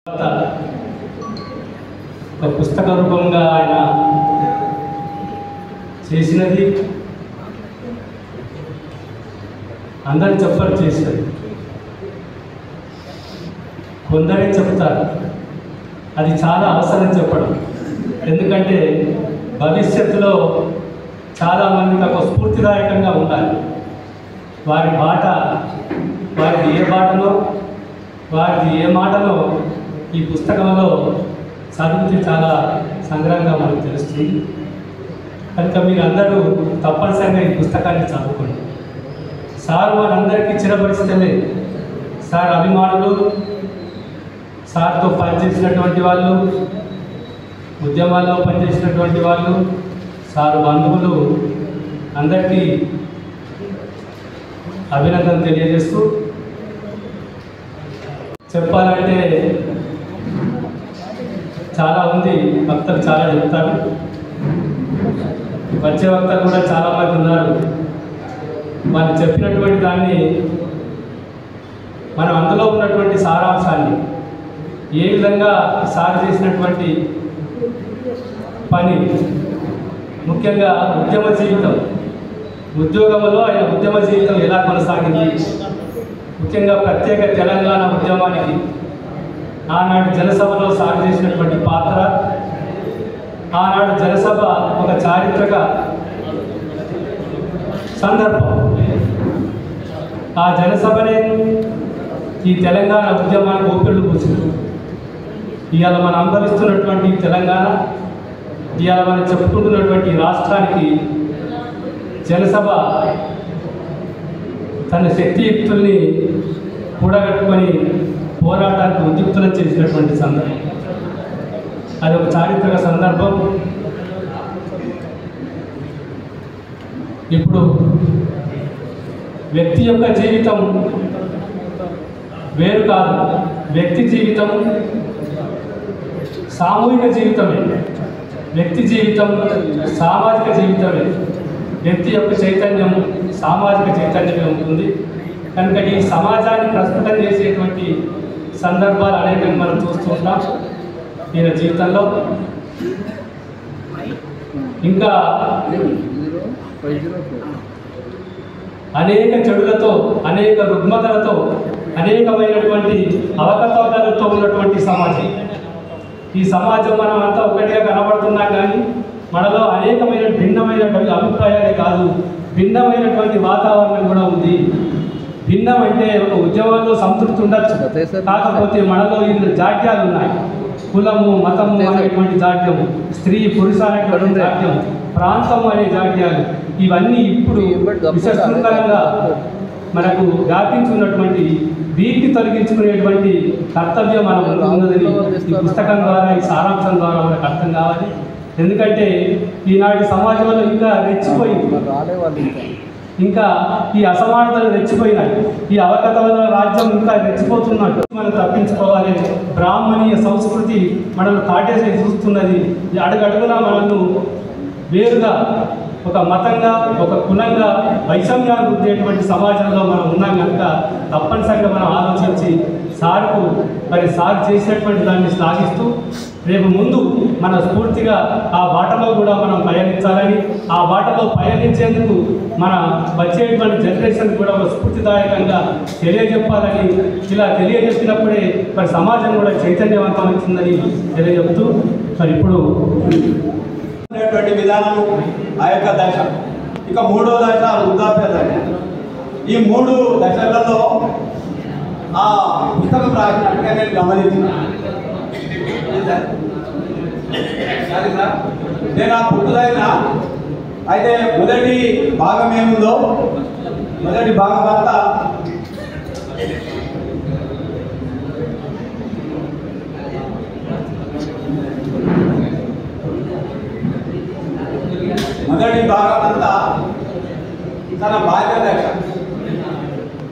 ఒక పుస్తక రూపంగా ఆయన చేసినది అందరు చెప్పరు, చేశారు. కొందరే చెప్తారు, అది చాలా అవసరం చెప్పడం. ఎందుకంటే భవిష్యత్తులో చాలామందికి ఒక స్ఫూర్తిదాయకంగా ఉండాలి. వారి బాట, వారిది ఏ బాటనో, వారిది ఏ మాటనో ఈ పుస్తకంలో చదివితే చాలా సంగ్రహంగా మనకు తెలుస్తుంది. కనుక మీరు అందరూ తప్పనిసరిగా ఈ పుస్తకాన్ని చదువుకోండి. సార్ వారందరికీ చిరపరిచితమే. సార్ అభిమానులు, సార్తో పనిచేసినటువంటి వాళ్ళు, ఉద్యమాల్లో పనిచేసినటువంటి వాళ్ళు, సార్ బంధువులు అందరికీ అభినందన తెలియజేస్తూ, చెప్పాలంటే చాలా ఉంది, వక్తలు చాలా చెప్తారు. వచ్చే వక్తలు కూడా చాలామంది ఉన్నారు. వాళ్ళు చెప్పినటువంటి దాన్ని మనం అందులో ఉన్నటువంటి సారాంశాన్ని, ఏ విధంగా సార్ చేసినటువంటి పని, ముఖ్యంగా ఉద్యమ జీవితం, ఉద్యోగంలో ఆయన ఉద్యమ జీవితం ఎలా కొనసాగింది, ముఖ్యంగా ప్రత్యేక తెలంగాణ ఉద్యమానికి ఆనాడు జనసభలో సాగు చేసినటువంటి పాత్ర, ఆనాడు జనసభ ఒక చారిత్రక సందర్భం. ఆ జనసభనే ఈ తెలంగాణ ఉద్యమానికి ఊపిరులు పోసింది. ఇవాళ మనం అనుభవిస్తున్నటువంటి తెలంగాణ, ఇవాళ మనం చెప్పుకుంటున్నటువంటి రాష్ట్రానికి జనసభ తన శక్తియుక్తుల్ని కూడగట్టుకొని పోరాటానికి ఉద్యుక్తులను చేసినటువంటి సందర్భం. అది ఒక చారిత్రక సందర్భం. ఇప్పుడు వ్యక్తి యొక్క జీవితం వేరు కాదు, వ్యక్తి జీవితం సామూహిక జీవితమే, వ్యక్తి జీవితం సామాజిక జీవితమే. వ్యక్తి యొక్క చైతన్యం సామాజిక చైతన్యమే ఉంటుంది. కనుక ఈ సమాజాన్ని ప్రస్ఫుటం చేసేటువంటి సందర్భాలు అనేకంగా మనం చూస్తూ ఉంటాం ఈయన జీవితంలో. ఇంకా అనేక చెడులతో, అనేక రుగ్మతలతో, అనేకమైనటువంటి అవకతవకలతో ఉన్నటువంటి సమాజం. ఈ సమాజం మనం అంతా ఒకటిగా కనబడుతున్నాం, కానీ మనలో అనేకమైన భిన్నమైనటువంటి అభిప్రాయాలే కాదు, భిన్నమైనటువంటి వాతావరణం కూడా ఉంది. భిన్నం అంటే ఒక ఉద్యమంలో సంతృప్తి ఉండొచ్చు, కాకపోతే మనలో ఇన్ని జాడ్యాలు ఉన్నాయి. కులము, మతము అనేటువంటి జాడ్యం, స్త్రీ పురుష అనేటువంటి జాడ్యం, ప్రాంతం అనే జాడ్యాలు, ఇవన్నీ ఇప్పుడు విశృంఖలంగా మనకు వ్యాపించున్నటువంటి వీటిని తొలగించుకునేటువంటి కర్తవ్యం మనం ఉన్నదని ఈ పుస్తకం ద్వారా, ఈ సారాంశం ద్వారా మనకు అర్థం కావాలి. ఎందుకంటే ఈనాటి సమాజంలో ఇంకా రెచ్చిపోయింది, ఇంకా ఈ అసమానతలు రెచ్చిపోయినాయి, ఈ అవకతవకల రాజ్యం ఇంకా రెచ్చిపోతున్నట్టు మనం తప్పించుకోవాలి. బ్రాహ్మణీయ సంస్కృతి మనల్ని కాటేసి చూస్తున్నది. అడుగడుగునా మనల్ని వేరుగా ఒక మతంగా, ఒక కులంగా, వైషమ్యాలు ఉండేటువంటి సమాజంలో మనం ఉన్నాం. కనుక తప్పనిసరిగా మనం ఆలోచించి సార్కు సార్ చేసినటువంటి దాన్ని శ్లాఘిస్తూ, రేపు ముందు మన స్ఫూర్తిగా ఆ బాటలో కూడా మనం పయనించాలని, ఆ బాటలో పయనించేందుకు మన వచ్చేటువంటి జనరేషన్ కూడా ఒక స్ఫూర్తిదాయకంగా తెలియజెప్పాలని, ఇలా తెలియజెప్పినప్పుడే సమాజం కూడా చైతన్యవంతమవుతుందని తెలియజెప్తూ, ఇప్పుడు విధానము ఆ యొక్క దశ. ఇక మూడో దశ వృద్ధాప్య దశ. ఈ 3 దశలలో ఆ పుస్తకం రాసినట్టుగా నేను గమనించిన. నేను ఆ పుట్టుదైన అయితే మొదటి భాగం ఏముందో, మొదటి భాగం అంతా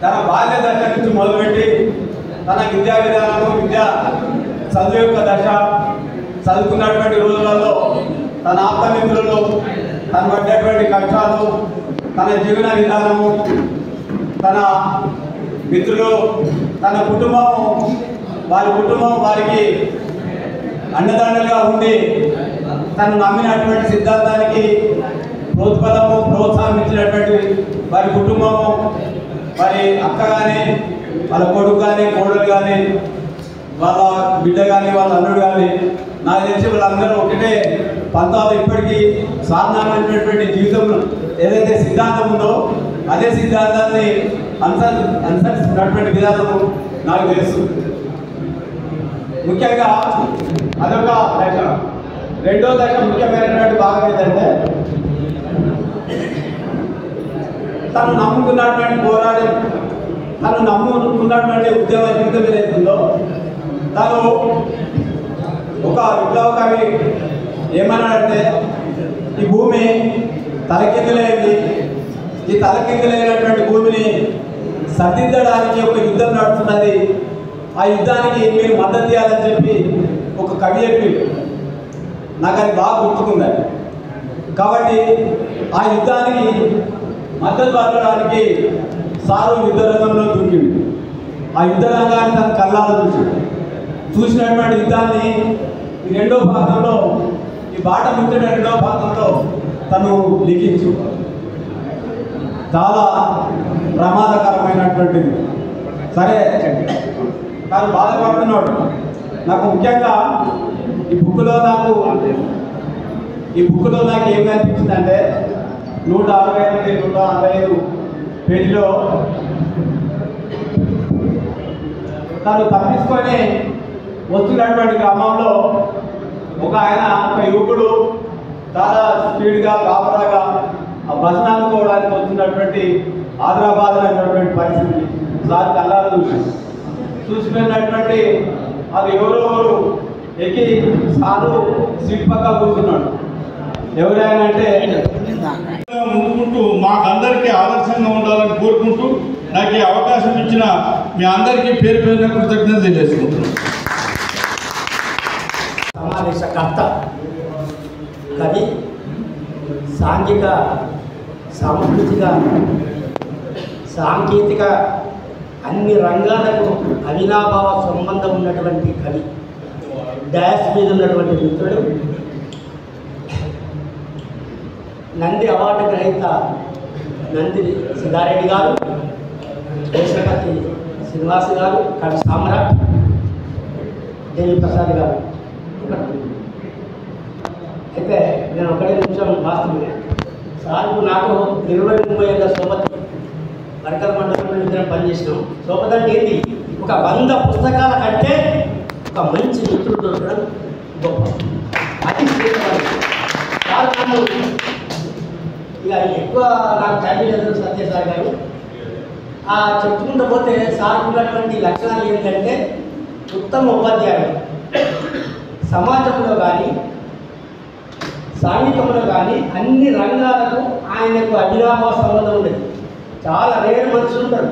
తన బాల్య దశ నుంచి మొదలుపెట్టి తన విద్యా విధానము, విద్యా చదువు యొక్క దశ, చదువుకున్నటువంటి రోజులలో తన ఆప్తమిత్రులు, తను పడ్డటువంటి కష్టాలు, తన జీవన విధానము, తన మిత్రులు, తన కుటుంబము, వారి కుటుంబం వారికి అండదండలుగా ఉండి తను నమ్మినటువంటి సిద్ధాంతానికి ప్రోత్బలము ప్రోత్సాహం ఇచ్చినటువంటి వారి కుటుంబము, వారి అక్క కానీ వాళ్ళ కొడుకు కానీ కోడలు కానీ వాళ్ళ బిడ్డ కానీ వాళ్ళ అల్లుడు కానీ నాకు తెలిసి వాళ్ళందరూ ఒకటే పంతాలు ఇప్పటికీ సాధారణమైనటువంటి జీవితంలో ఏదైతే సిద్ధాంతం ఉందో అదే సిద్ధాంతాన్ని అనుసరిస్తున్నటువంటి విధానము నాకు తెలుసు. ముఖ్యంగా అదొక దశ. రెండో దశ ముఖ్యమైనటువంటి భాగం ఏంటంటే తను నమ్ముకున్నటువంటి పోరాటం, తను నమ్ముకున్నటువంటి ఉద్యమ జీవితం ఏదైతుందో తను ఒక విప్లవ కవి ఏమన్నాడంటే ఈ భూమి తలకిందులైంది, ఈ తలకిందులైనటువంటి భూమిని సర్దిద్దడానికి ఒక యుద్ధం నడుస్తున్నది, ఆ యుద్ధానికి మీరు మద్దతు చేయాలని చెప్పి ఒక కవి చెప్పి నాకు అది బాగా గుర్తుకుంది. కాబట్టి ఆ యుద్ధానికి మద్దతు పలకడానికి సారు యుద్ధ రంగంలో దూకింది. ఆ యుద్ధ రంగాన్ని తన కళ్ళాలో చూసినటువంటి యుద్ధాన్ని ఈ రెండో భాగంలో, ఈ బాట ముట్టిన రెండో భాగంలో తను లిఖించు. చాలా ప్రమాదకరమైనటువంటిది. సరే తను బాధపడుతున్నాడు. నాకు ముఖ్యంగా ఈ బుక్లో నాకు ఏం కనిపించిందంటే 165 165 పేజీలో తను తప్పించుకొని వస్తున్నటువంటి క్రమంలో ఒక యువకుడు చాలా స్పీడ్గా కాపరాగా ఆ బస్సు అందుకోవడానికి వస్తున్నటువంటి ఆదరాబాద్ అనేటువంటి పరిస్థితి సార్ కళ్ళారు చూసిపోయినటువంటి అది ఎవరు ఎక్కి సారు సీట్ పక్క కూర్చున్నాడు. ఎవరైనా అంటే ముందుకుంటూ మాకందరికీ ఆదర్శంగా ఉండాలని కోరుకుంటూ నాకు ఈ అవకాశం ఇచ్చిన మీ అందరికీ పేరు పేరున కృతజ్ఞతలు తెలియజేసుకుంటున్నాను. సమావేశకర్త కవి, సాంఘిక సాంస్కృతిక సాంకేతిక అన్ని రంగాలకు అవినాభావ సంబంధం ఉన్నటువంటి కవి, డాష్ మీద ఉన్నటువంటి మిత్రుడు, నంది అవార్డు గ్రహీత నంది సిద్ధారెడ్డి గారు, దేశపతి శ్రీనివాస్ గారు, కవి సామ్రాట్ దేవి ప్రసాద్ గారు. అయితే నేను ఒకటే నిమిషం వాస్తవం సార్కు నాకు 20-30 ఏళ్ళ సోపతి వర్కల మండలంలో ఇద్దరం పనిచేసినాం. సోపతి అంటే ఏంటి? ఒక 100 పుస్తకాల కంటే ఒక మంచి మిత్రుడు దొరకడం గొప్ప. అది సార్ నన్ను ఇక ఎక్కువ నాకు ఫ్యామిలీ లేదు సత్యసాయి గారు చెప్పుకుంటూ పోతే సార్ ఉన్నటువంటి లక్షణాలు ఏంటంటే ఉత్తమ ఉపాధ్యాయుడు, సమాజంలో కానీ సాంఘికంలో కానీ అన్ని రంగాలకు ఆయనకు అవినాభావ సంబంధం ఉండేది. చాలా రేరు మనుషులు ఉంటారు.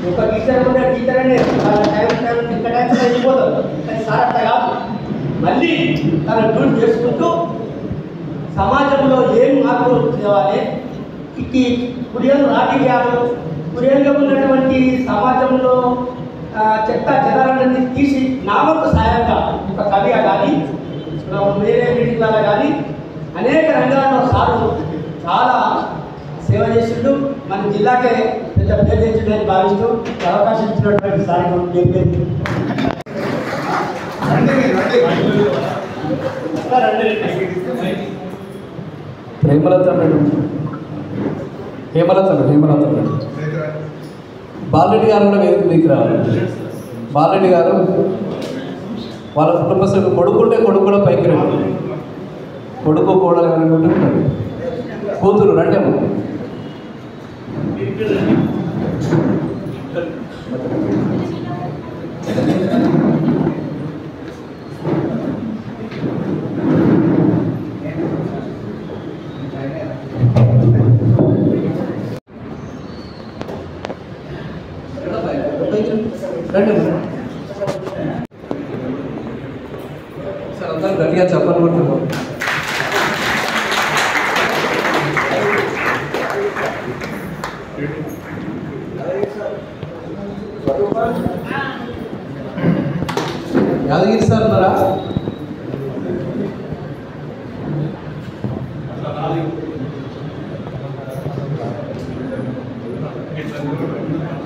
ఒక టీచర్ ఉంటే టీచర్ అనే ఇక్కడ వెళ్ళిపోతారు. కానీ సార్ అట్లా కాదు, మళ్ళీ తన డ్యూటీ చేసుకుంటూ సమాజంలో ఏం మార్పులు తేవాలి, ఈ కుడియలు రాజకీయాలు కుడియలుగా ఉన్నటువంటి సమాజంలో చెత్త చెదాలన్నీ తీసి నామకు సాయంగా ఒక కవిగా కానీ వేరే మీటింగ్లలో కానీ అనేక రంగాల్లో సారు చాలా సేవ చేసిండు. మన జిల్లాకే పెద్ద పేరు తెచ్చిందని భావిస్తూ అవకాశం ఇచ్చినటువంటి సార్ హేమలత మేడం బాలరెడ్డి గారు కూడా వేదిక మీకు రావాలి. బాలరెడ్డి గారు వాళ్ళ కుటుంబ సభ్యులు కొడుకుంటే కొడుకు కూడా పైకి రండి. కొడుకు కోడలు అనుకుంటే కూతురు రండేమో. సార్ అందరూ గట్టిగా చెప్పాలి కొట్టున్నాం. యాదగిరి సార్ ఉన్నారా? ఇట్లా